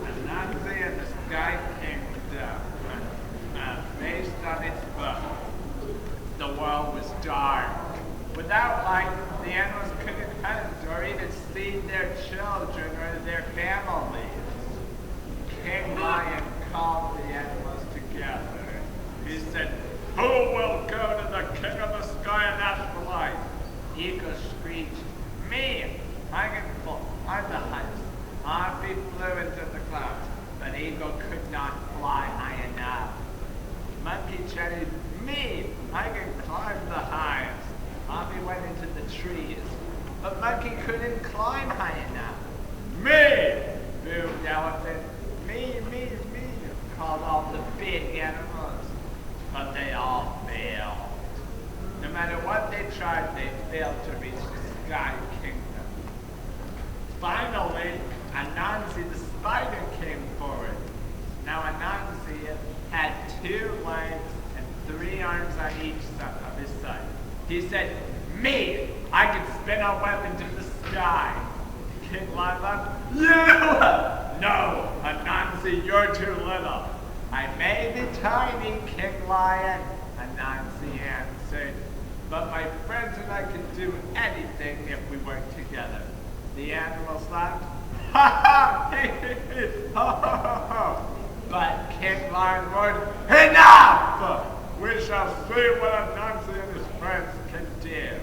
Anansi and the Sky Kingdom, based on its book, the world was dark. Without light, the animals couldn't hunt or even feed their children or their families. King Lion called the animals together. He said, "Who will go to the king of the sky and ask for light?" Eagle screeched, "Me! I'm the highest. He flew into the clouds, but Eagle could not fly high enough. Monkey chatted, "Me! I can climb the highest." He went into the trees, but Monkey couldn't climb high enough. "Me!" boomed Elephant. "Me, me, me," called all the big animals. But they all failed. No matter what they tried, they failed to reach the Sky Kingdom. Finally, Anansi the spider came forward. Now Anansi had 2 legs and 3 arms on each side of his side. He said, "Me! I can spin a web into the sky." King Lion laughed, "You! No, Anansi, you're too little." "I may be tiny, King Lion," Anansi answered, "but my friends and I can do anything if we work together." The animals laughed, "Ha ha! Ho ho ho ho!" But King Lion roared, "Enough! We shall see what Anansi and his friends can do."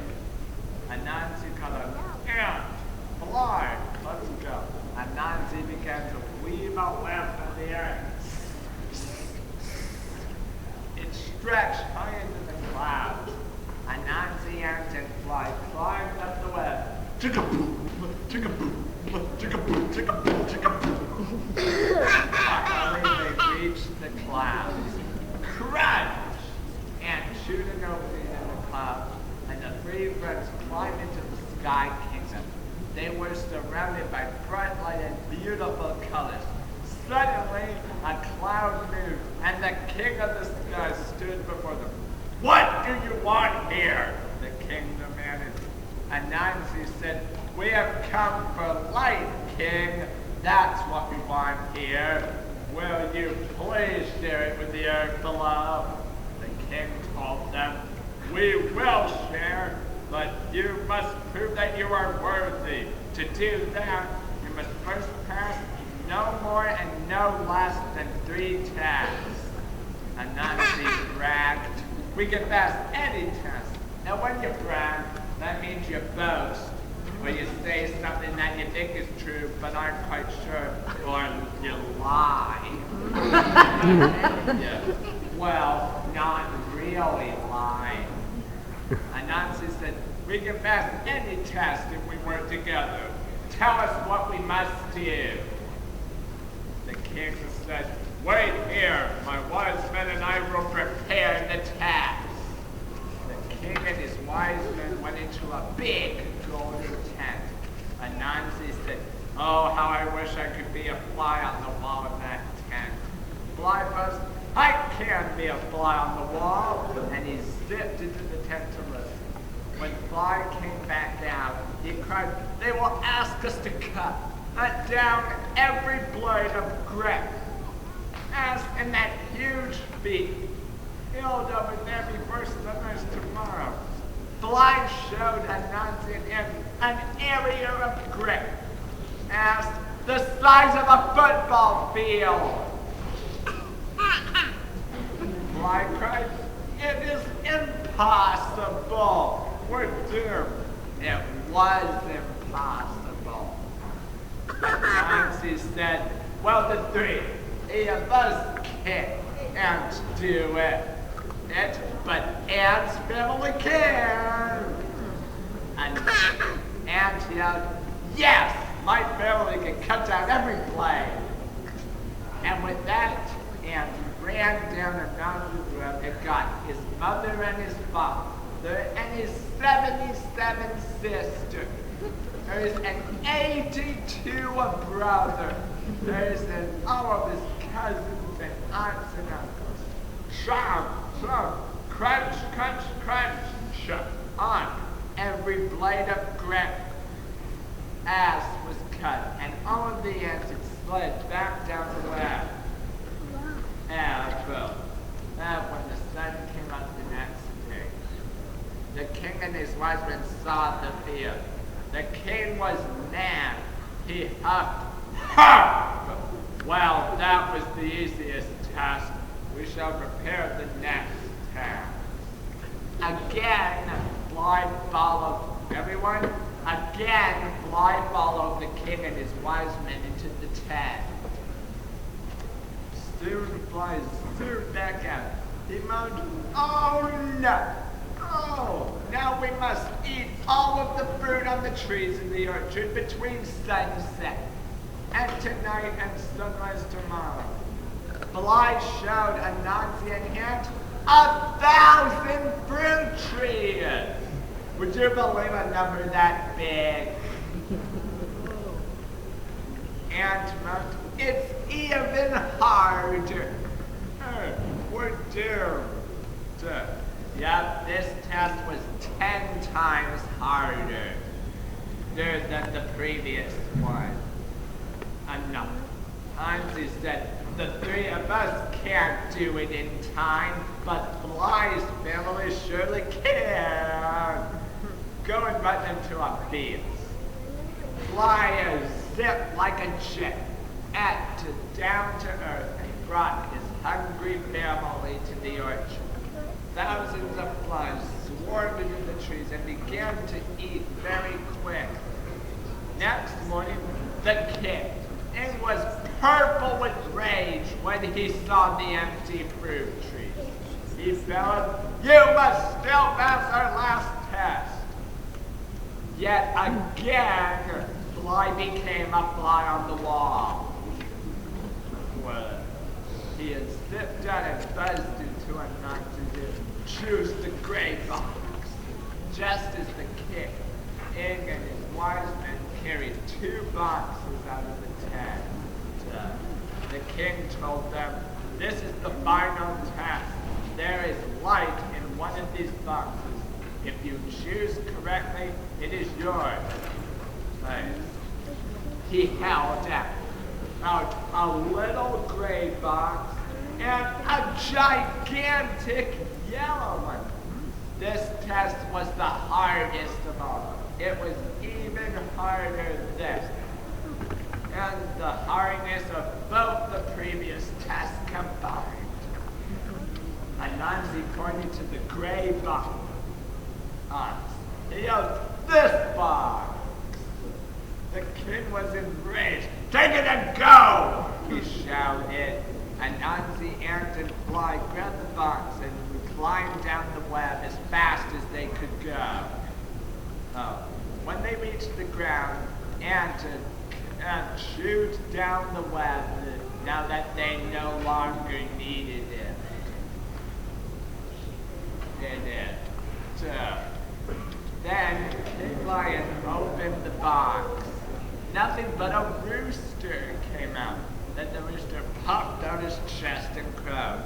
Anansi called out, "Ant, fly, let's go." Anansi began to weave a web in the air. It stretched high into the clouds. Anansi, Ant, and Fly climbed up the web. Chicka-boom, chicka-boom, chicka-boom, chicka-boom, chicka-boom. Finally, they reached the clouds. Crunch! Ant chewed an opening in the clouds, and the 3 friends climbed into the Sky Kingdom. They were surrounded by bright light and beautiful colors. Suddenly, a cloud moved, and the king of the sky stood before them. "What do you want here?" the king demanded. Anansi said, "We have come for light, king. That's what we want here. Will you please share it with the earth below?" The king told them, "We will share, but you must prove that you are worthy. To do that, you must first pass no more and no less than 3 tests." Anansi bragged, "We can pass any test." Now when you brag, that means you boast, or you say something that you think is true but aren't quite sure, or you lie. Yeah. Well, not really lie. Anansi said, "We can pass any test if we work together. Tell us what we must do." The king said, "Wait here. My wise men and I will prepare the test." The king and his wise men went into a big golden tent. Anansi said, "Oh, how I wish I could be a fly on the wall of that tent." Fly buzzed, "I can be a fly on the wall," and he zipped into the tent to listen. When Fly came back out, he cried, "They will ask us to cut down every blade of grass, as in that huge beak. Healed over there before sunrise tomorrow." Fly showed Anansi an area of grit, as the size of a football field. Fly cried, "It is impossible. We're doomed." It was impossible. Anansi said, "Well, the 3 of us can't do it. But Ant's family can." And Ant yelled, "Yes, my family can cut down every blade." And with that, Ant ran down a mountain road and got his mother and his father and his 77 sisters. There's an 82 brother. There's all of his cousins and aunts and uncles. Chomp, chomp, crunch, crunch, crunch, on every blade of grass. As was cut, and all of the ants had slid back down the web. And boom. When the sun came up the next day, the king and his wise men saw the field. The king was mad. He huffed. Ha! Well, that was the easiest task. We shall prepare the next task. Again, Bly followed everyone. Again, Bly followed the king and his wise men into the tent. Soon Bly zoomed back out. He moaned, "Oh no! Oh, now we must eat all of the fruit on the trees in the orchard between sunset and tonight and sunrise tomorrow." Bly showed Anansi and Ant 1,000 fruit trees. Would you believe a number that big? Ant moaned, "It's even harder. We're doomed." Yep, this test was 10 times harder than the previous one. Enough. Anansi said, "The three of us can't do it in time, but Bly's family surely can. Go and run them to a field." Bly zipped like a jet, down to earth, and brought his hungry family to the orchard. Thousands of flies swarmed into the trees and began to eat very quick. Next morning, the king was purple with rage when he saw the empty fruit trees. He bellowed, "You must still pass our last test." Yet again, Bly became a fly on the wall. Well, he had zipped out and buzzed into Anansi to choose the gray box, just as the king and his wise men carried 2 boxes out of the tent. The king told them, "This is the final test. There is light in one of these boxes. If you choose correctly, it is yours." He held out a little gray box and a gigantic yellow one. This test was the hardest of all. It was even harder this, and the hardness of both the previous tests combined. Anansi pointed to the gray box. He yelled, "This box!" The king was enraged. "Take it and go!" he shouted. Anansi, Ant, and Bly grabbed the box and climbed down the web as fast as they could go. When they reached the ground, Ant chewed down the web now that they no longer needed it. Then King Lion opened the box. Nothing but a rooster came out. Then the rooster popped out his chest and crowed.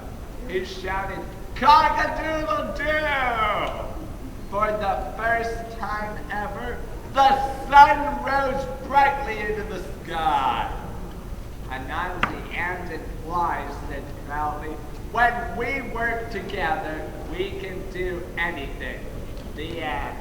He shouted, "Cock-a-doodle-doo!" For the first time ever, the sun rose brightly into the sky. Anansi, Ant, and Bly said proudly, "When we work together, we can do anything." The end.